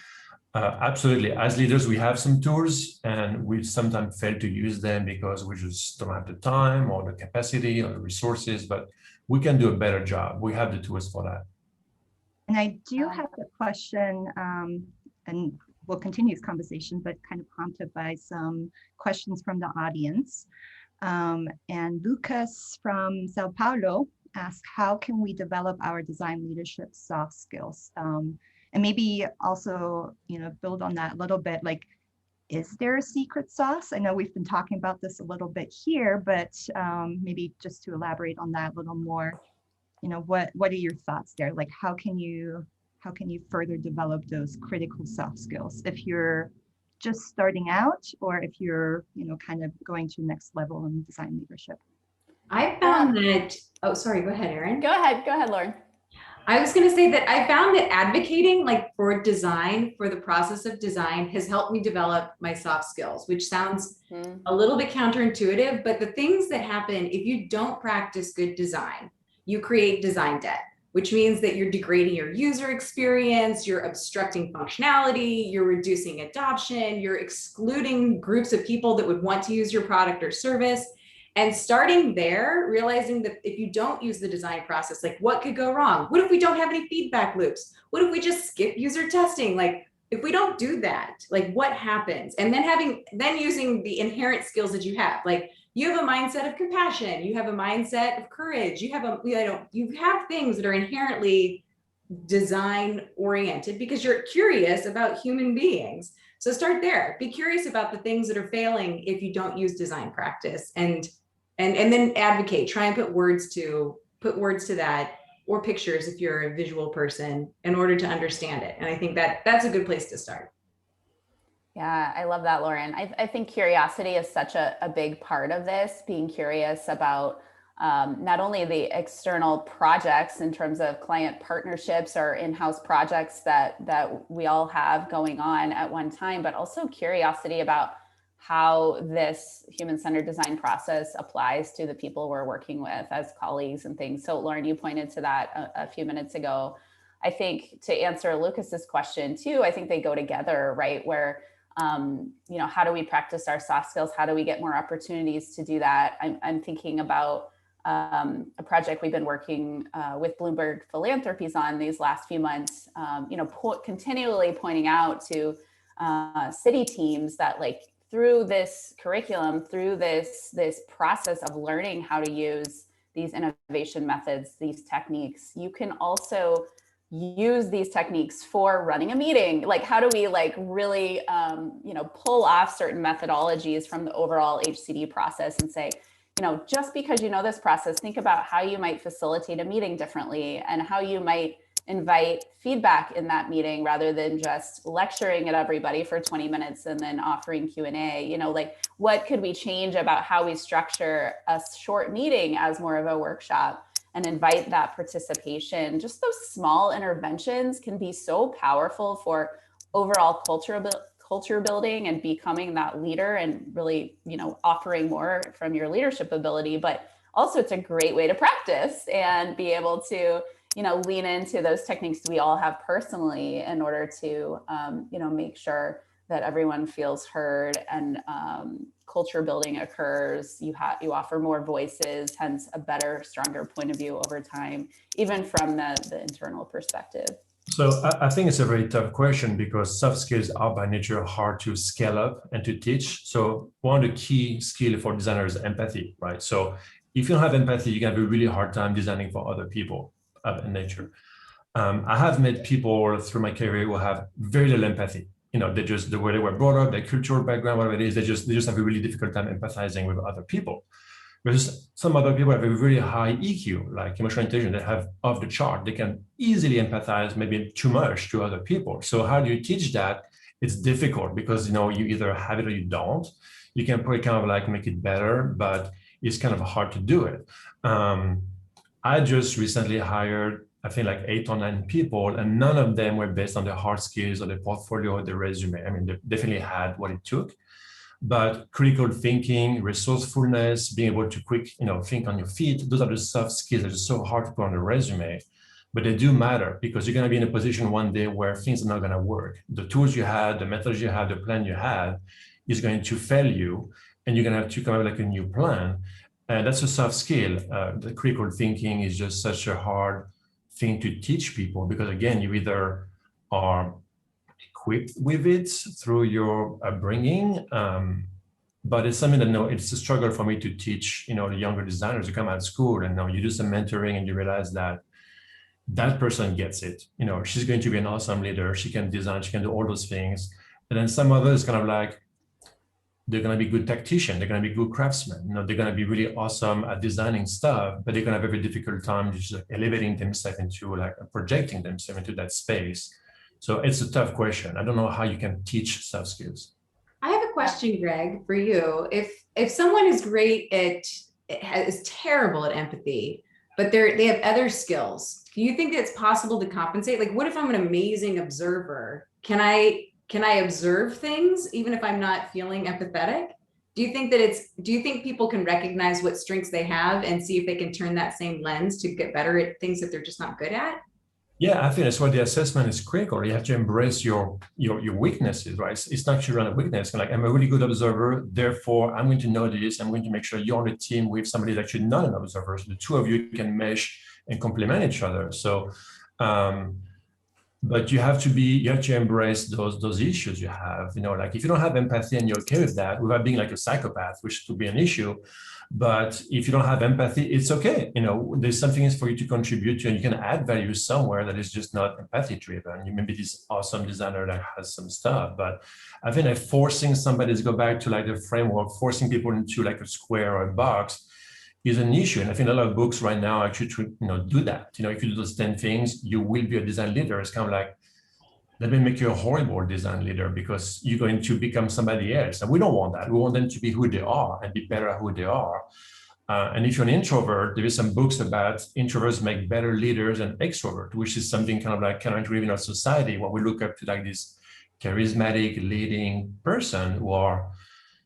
absolutely, as leaders, we have some tools and we sometimes fail to use them because we just don't have the time or the capacity or the resources, but we can do a better job. We have the tools for that. And I do have a question, and we'll continue this conversation, but kind of prompted by some questions from the audience. And Lucas from Sao Paulo asked, how can we develop our design leadership soft skills? And maybe also, build on that a little bit, like, is there a secret sauce? I know we've been talking about this a little bit here, but maybe just to elaborate on that a little more, what are your thoughts there? Like, how can you further develop those critical soft skills if you're just starting out, or if you're, kind of going to the next level in design leadership? I found that, oh, sorry, go ahead, Erin. Go ahead, Lauren. I was going to say that I found that advocating for design, for the process of design, has helped me develop my soft skills, which sounds a little bit counterintuitive, but the things that happen if you don't practice good design, you create design debt, which means that you're degrading your user experience, you're obstructing functionality, you're reducing adoption, you're excluding groups of people that would want to use your product or service. And starting there, realizing that if you don't use the design process, like, what could go wrong? What if we don't have any feedback loops? What if we just skip user testing? Like, if we don't do that, like, what happens? And then using the inherent skills that you have, like, you have a mindset of compassion, you have a mindset of courage, you have things that are inherently design oriented because you're curious about human beings. So start there. Be curious about the things that are failing if you don't use design practice, and then advocate. Try and put words to that, or pictures if you're a visual person, in order to understand it. And I think that's a good place to start. Yeah, I love that, Lauren. I think curiosity is such a big part of this, being curious about not only the external projects in terms of client partnerships or in-house projects that we all have going on at one time, but also curiosity about how this human-centered design process applies to the people we're working with as colleagues and things. So Lauren, you pointed to that a few minutes ago. I think to answer Lucas's question too, I think they go together, right? Where, how do we practice our soft skills? How do we get more opportunities to do that? I'm thinking about a project we've been working with Bloomberg Philanthropies on these last few months, continually pointing out to city teams that, like, through this curriculum, through this process of learning how to use these innovation methods, these techniques, you can also use these techniques for running a meeting. Like, how do we really, pull off certain methodologies from the overall HCD process and say, just because you know this process, think about how you might facilitate a meeting differently and how you might invite feedback in that meeting rather than just lecturing at everybody for 20 minutes and then offering Q&A. What could we change about how we structure a short meeting as more of a workshop and invite that participation? Just those small interventions can be so powerful for overall culture building and becoming that leader and really, offering more from your leadership ability. But also it's a great way to practice and be able to, lean into those techniques we all have personally in order to, make sure that everyone feels heard and culture building occurs. You offer more voices, hence a better, stronger point of view over time, even from the internal perspective. So I think it's a very tough question because soft skills are by nature hard to scale up and to teach. So one of the key skills for designers is empathy, right? So if you don't have empathy, you can have a really hard time designing for other people in nature. I have met people through my career who have very little empathy. They just, the way they were brought up, their cultural background, whatever it is, they just have a really difficult time empathizing with other people. Whereas some other people have a very high EQ, like emotional intelligence, they have off the chart. They can easily empathize, maybe too much, to other people. So how do you teach that? It's difficult because, you either have it or you don't. You can probably kind of make it better, but it's kind of hard to do it. I just recently hired, I think 8 or 9 people, and none of them were based on their hard skills or their portfolio or their resume. I mean, they definitely had what it took, But critical thinking, resourcefulness, being able to think on your feet, those are the soft skills that are so hard to put on the resume, but they do matter because you're going to be in a position one day where things are not going to work. The tools you had, the methods you had, the plan you had is going to fail you, and you're going to have to come up with like a new plan. And that's a soft skill. The critical thinking is just such a hard thing to teach people because, again, you either are equipped with it through your upbringing, but it's something that it's a struggle for me to teach, the younger designers who come out of school and now you do some mentoring and you realize that that person gets it. She's going to be an awesome leader. She can design, she can do all those things. And then some others kind of like, they're going to be good tacticians. They're going to be good craftsmen. They're going to be really awesome at designing stuff, but they're going to have a very difficult time just elevating themselves into projecting themselves into that space. So it's a tough question. I don't know how you can teach soft skills. I have a question, Greg, for you. If someone is great is terrible at empathy, but they have other skills, do you think it's possible to compensate? Like, what if I'm an amazing observer? Can I observe things even if I'm not feeling empathetic? Do you think people can recognize what strengths they have and see if they can turn that same lens to get better at things that they're just not good at? Yeah, I think that's why the assessment is critical. You have to embrace your weaknesses, right? It's not your own weakness. Like, I'm a really good observer, therefore I'm going to know this. I'm going to make sure you're on a team with somebody that's actually not an observer. So the two of you can mesh and complement each other. So, but you have to embrace those issues you have. Like if you don't have empathy and you're okay with that, without being like a psychopath, which could be an issue. But if you don't have empathy, it's okay. There's something for you to contribute to, and you can add value somewhere that is just not empathy driven. You may be this awesome designer that has some stuff, but I think that forcing somebody to go back to like the framework, forcing people into like a square or a box is an issue. And I think a lot of books right now actually do that. If you do those 10 things, you will be a design leader. It's kind of like, that may make you a horrible design leader because you're going to become somebody else. And we don't want that. We want them to be who they are and be better at who they are. And if you're an introvert, there is some books about introverts make better leaders than extroverts, which is something kind of like counterintuitive in our society, where we look up to like this charismatic leading person who are,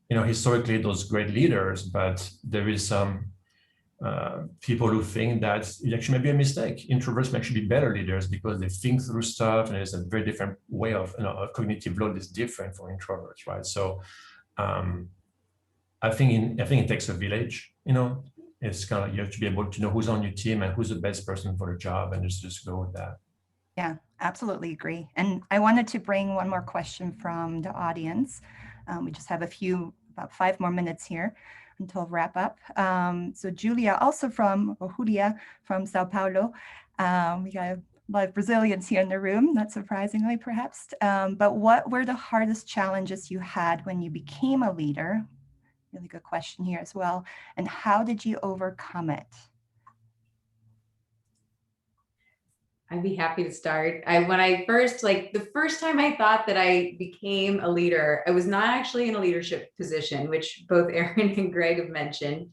historically those great leaders, but there is some people who think that it actually may be a mistake. Introverts may actually be better leaders because they think through stuff, and there's a very different way of, cognitive load is different for introverts, right? So I think it takes a village. It's kind of, you have to be able to know who's on your team and who's the best person for the job, and just go with that. Yeah, absolutely agree. And I wanted to bring one more question from the audience. We just have about 5 more minutes here until wrap up. So Julia, Julia from Sao Paulo. We got a lot of Brazilians here in the room, not surprisingly perhaps. But what were the hardest challenges you had when you became a leader? Really good question here as well. And how did you overcome it? I'd be happy to start. The first time I thought that I became a leader, I was not actually in a leadership position, which both Erin and Greg have mentioned.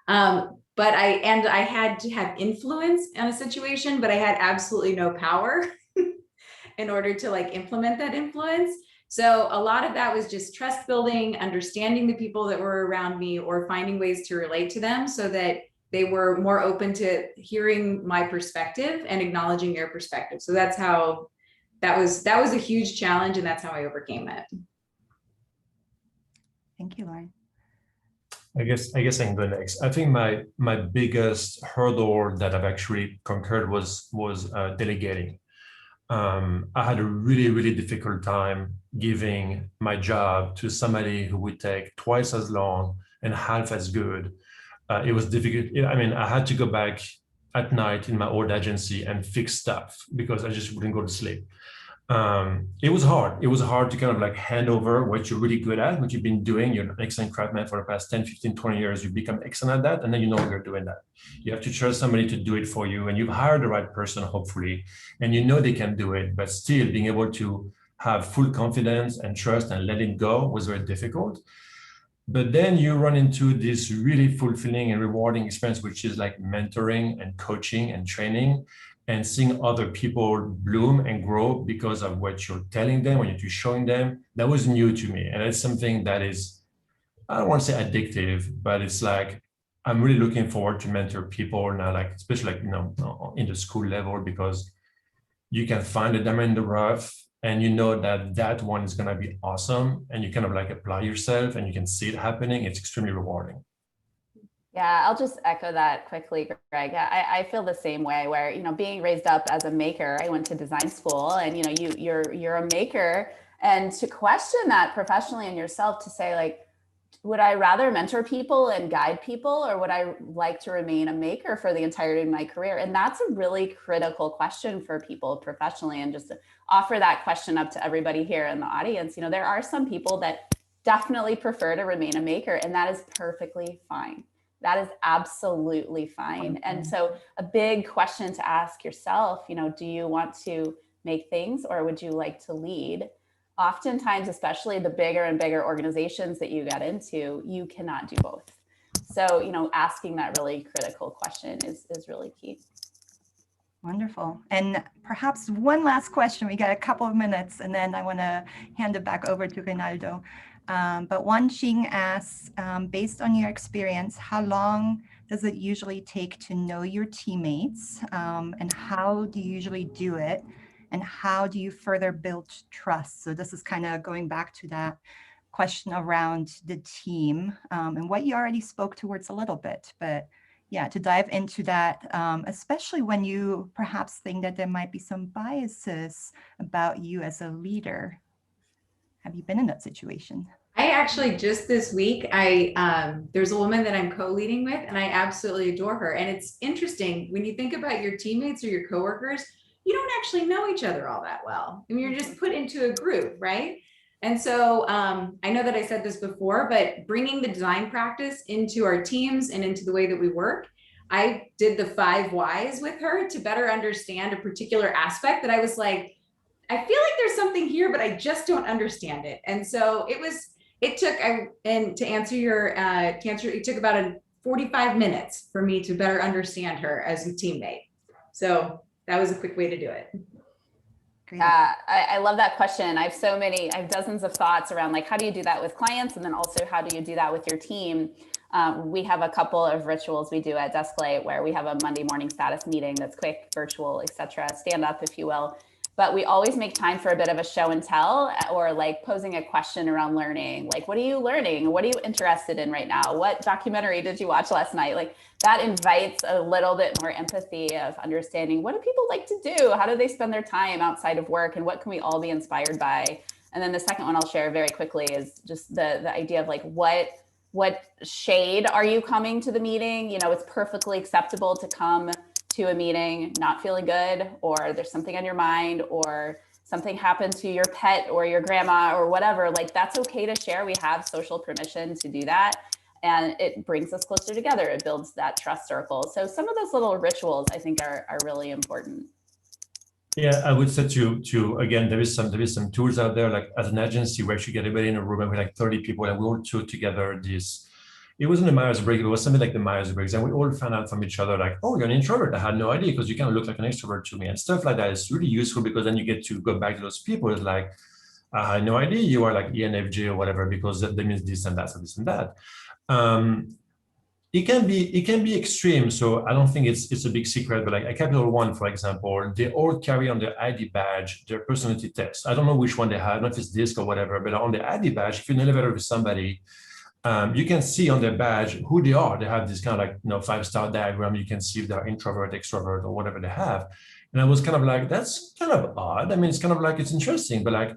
But I had to have influence on a situation, but I had absolutely no power in order to implement that influence. So a lot of that was just trust building, understanding the people that were around me, or finding ways to relate to them so that they were more open to hearing my perspective and acknowledging their perspective. So that's how that was a huge challenge, and that's how I overcame it. Thank you, Lauren. I guess I can go next. I think my biggest hurdle that I've actually conquered was delegating. I had a really, really difficult time giving my job to somebody who would take twice as long and half as good. It was difficult. I had to go back at night in my old agency and fix stuff because I just wouldn't go to sleep. It was hard. It was hard to kind of hand over what you're really good at, what you've been doing. You're an excellent craftsman for the past 10, 15, 20 years. You become excellent at that, and then you no longer doing that. You have to trust somebody to do it for you, and you've hired the right person, hopefully, and you know they can do it, but still being able to have full confidence and trust and let it go was very difficult. But then you run into this really fulfilling and rewarding experience, which is like mentoring and coaching and training and seeing other people bloom and grow because of what you're telling them, what you're showing them. That was new to me. And it's something that is I don't want to say addictive, but it's like, I'm really looking forward to mentor people now, like, especially like, in the school level, because you can find a diamond in the rough and you know that that one is going to be awesome. And you kind of like apply yourself and you can see it happening. It's extremely rewarding. Yeah, I'll just echo that quickly, Greg. I feel the same way where, being raised up as a maker, I went to design school and, you're a maker, and to question that professionally in yourself, to say like, would I rather mentor people and guide people, or would I like to remain a maker for the entirety of my career? And that's a really critical question for people professionally. And just to offer that question up to everybody here in the audience, there are some people that definitely prefer to remain a maker, and that is perfectly fine. That is absolutely fine. And so a big question to ask yourself, do you want to make things, or would you like to lead? Oftentimes, especially the bigger and bigger organizations that you get into, you cannot do both. So, asking that really critical question is really key. Wonderful. And perhaps one last question. We got a couple of minutes, and then I want to hand it back over to Reynaldo. But Wan Xing asks, based on your experience, how long does it usually take to know your teammates? And how do you usually do it? And how do you further build trust? So this is kind of going back to that question around the team, and what you already spoke towards a little bit. But yeah, to dive into that, especially when you perhaps think that there might be some biases about you as a leader. Have you been in that situation? I actually, just this week, there's a woman that I'm co-leading with, and I absolutely adore her. And it's interesting when you think about your teammates or your coworkers, you don't actually know each other all that well. I mean, you're just put into a group, right? And so I know that I said this before, but bringing the design practice into our teams and into the way that we work, I did the 5 whys with her to better understand a particular aspect that I was like, I feel like there's something here, but I just don't understand it. And so it took about 45 minutes for me to better understand her as a teammate. So that was a quick way to do it. Yeah, I love that question. I have dozens of thoughts around like, how do you do that with clients? And then also, how do you do that with your team? We have a couple of rituals we do at Desklight where we have a Monday morning status meeting that's quick, virtual, etc. Stand up, if you will. But we always make time for a bit of a show and tell, or like posing a question around learning. Like, what are you learning? What are you interested in right now? What documentary did you watch last night? Like, that invites a little bit more empathy of understanding, what do people like to do? How do they spend their time outside of work? And what can we all be inspired by? And then the second one I'll share very quickly is just the idea of like, what shade are you coming to the meeting? It's perfectly acceptable to come to a meeting not feeling good, or there's something on your mind, or something happened to your pet or your grandma or whatever. Like, that's okay to share. We have social permission to do that, and it brings us closer together. It builds that trust circle. So some of those little rituals I think are really important. Yeah, I would say to again, there is some tools out there, like as an agency where you get everybody in a room and we're like 30 people and we all do together this. It wasn't a Myers-Briggs, it was something like the Myers-Briggs. And we all found out from each other, like, oh, you're an introvert. I had no idea, because you kind of look like an extrovert to me, and stuff like that is really useful, because then you get to go back to those people. It's like, I had no idea you are like ENFJ or whatever, because that means this and that, so this and that. It can be extreme. So I don't think it's a big secret, but like at Capital One, for example, they all carry on their ID badge their personality test. I don't know which one they have, I don't know if it's DISC or whatever, but on the ID badge, if you're in an elevator with somebody, you can see on their badge who they are. They have this kind of like 5-star diagram. You can see if they're introvert, extrovert, or whatever they have. And I was kind of like, that's kind of odd. I mean, it's kind of like, it's interesting, but like,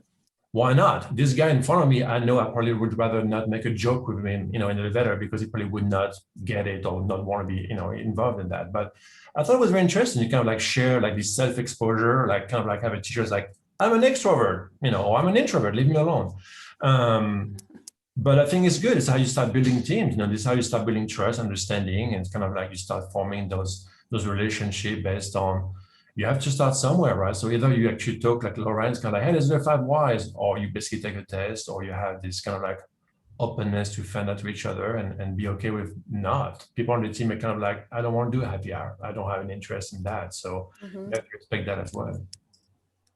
why not? This guy in front of me, I know I probably would rather not make a joke with him, in the elevator, because he probably would not get it or not want to be, involved in that. But I thought it was very interesting. You kind of like share like this self-exposure, like kind of like have a teacher's like, I'm an extrovert, or I'm an introvert, leave me alone. But I think it's good. It's how you start building teams. This is how you start building trust, understanding, and it's kind of like you start forming those relationships based on, you have to start somewhere, right? So either you actually talk like Lauren's kind of like, hey, there's the 5 whys, or you basically take a test, or you have this kind of like openness to find out to each other and be okay with not. People on the team are kind of like, I don't want to do a happy hour. I don't have an interest in that. So you have to respect that as well.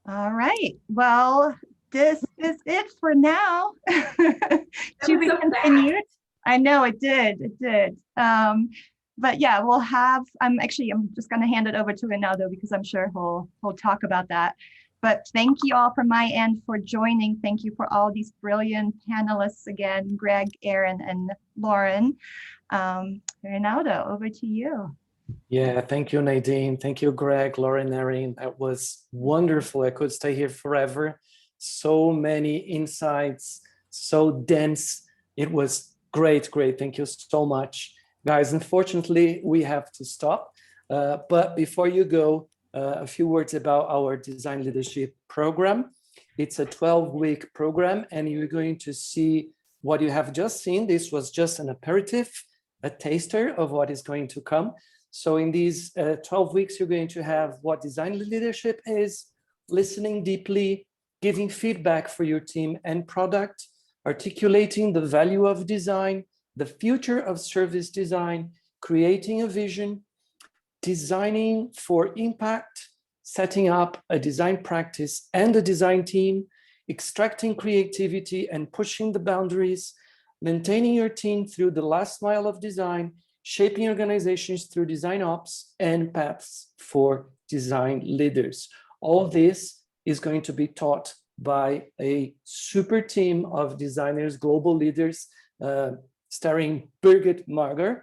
All right. Well, this is it for now. To be continued. I know it did. It did. But yeah, I'm just going to hand it over to Ronaldo because I'm sure he'll talk about that. But thank you all from my end for joining. Thank you for all these brilliant panelists again, Greg, Aaron, and Lauren. Ronaldo, over to you. Yeah, thank you, Nadine. Thank you, Greg, Lauren, Erin. That was wonderful. I could stay here forever. So many insights, so dense. It was great, great. Thank you so much. Guys, unfortunately, we have to stop. But before you go, a few words about our design leadership program. It's a 12-week program, and you're going to see what you have just seen. This was just an aperitif, a taster of what is going to come. So in these 12 weeks, you're going to have what design leadership is, listening deeply, giving feedback for your team and product, articulating the value of design, the future of service design, creating a vision, designing for impact, setting up a design practice and a design team, extracting creativity and pushing the boundaries, maintaining your team through the last mile of design, shaping organizations through design ops, and paths for design leaders. All of this is going to be taught by a super team of designers, global leaders, starring Birgit Mager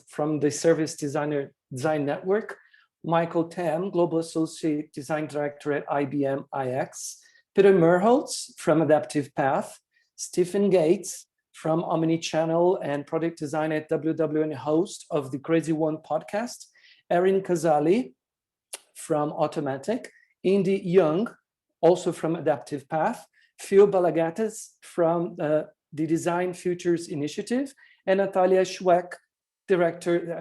from the Service Design Network, Michael Tam, Global Associate Design Director at IBM iX, Peter Merholtz from Adaptive Path, Stephen Gates from Omnichannel and Product Design at WW and host of the Crazy One podcast, Erin Kazali from Automatic, Indy Young, also from Adaptive Path, Phil Balagatas from the Design Futures Initiative, and Natalia Schweck,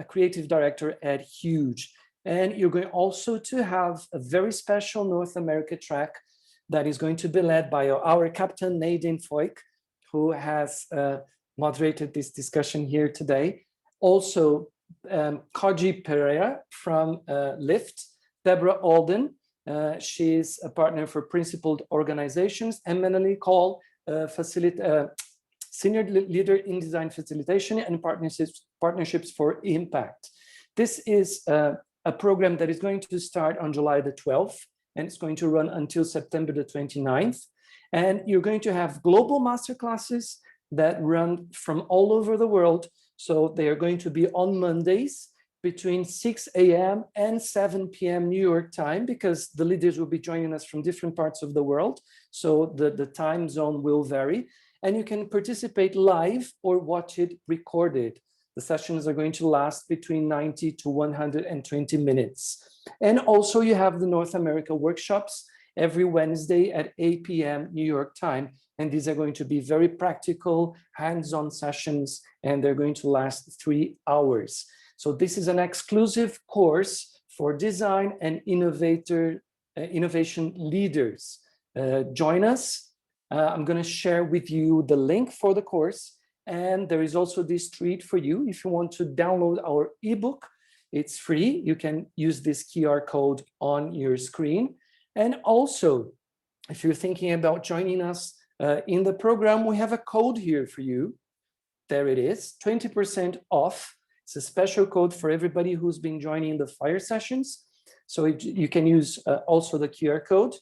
creative director at Huge. And you're going also to have a very special North America track that is going to be led by our captain, Nadine Foyk, who has moderated this discussion here today. Also, Koji Pereira from Lyft, Deborah Alden, she's a partner for Principled Organizations, and Melanie Call, Senior Leader in Design Facilitation and Partnerships for Impact. This is a program that is going to start on July the 12th, and it's going to run until September the 29th. And you're going to have global masterclasses that run from all over the world. So they are going to be on Mondays between 6 a.m. and 7 p.m. New York time, because the leaders will be joining us from different parts of the world. So the time zone will vary. And you can participate live or watch it recorded. The sessions are going to last between 90 to 120 minutes. And also you have the North America workshops every Wednesday at 8 p.m. New York time. And these are going to be very practical, hands-on sessions, and they're going to last 3 hours. So this is an exclusive course for design and innovation leaders. Join us. I'm going to share with you the link for the course. And there is also this treat for you. If you want to download our ebook, it's free. You can use this QR code on your screen. And also, if you're thinking about joining us in the program, we have a code here for you. There it is, 20% off. It's a special code for everybody who's been joining the fire sessions. So you can use also the QR code,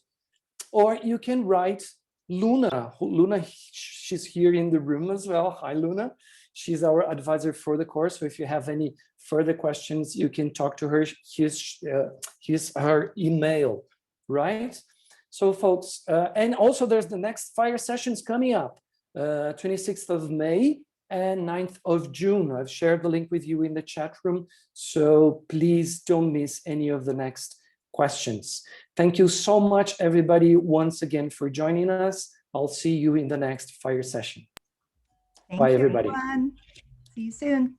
or you can write Luna. Luna, she's here in the room as well. Hi, Luna. She's our advisor for the course. So if you have any further questions, you can talk to her. Here's her email, right? So folks, and also there's the next fire sessions coming up, 26th of May and 9th of June. I've shared the link with you in the chat room. So please don't miss any of the next questions. Thank you so much, everybody, once again for joining us. I'll see you in the next fire session. Bye, everybody. Everyone. See you soon.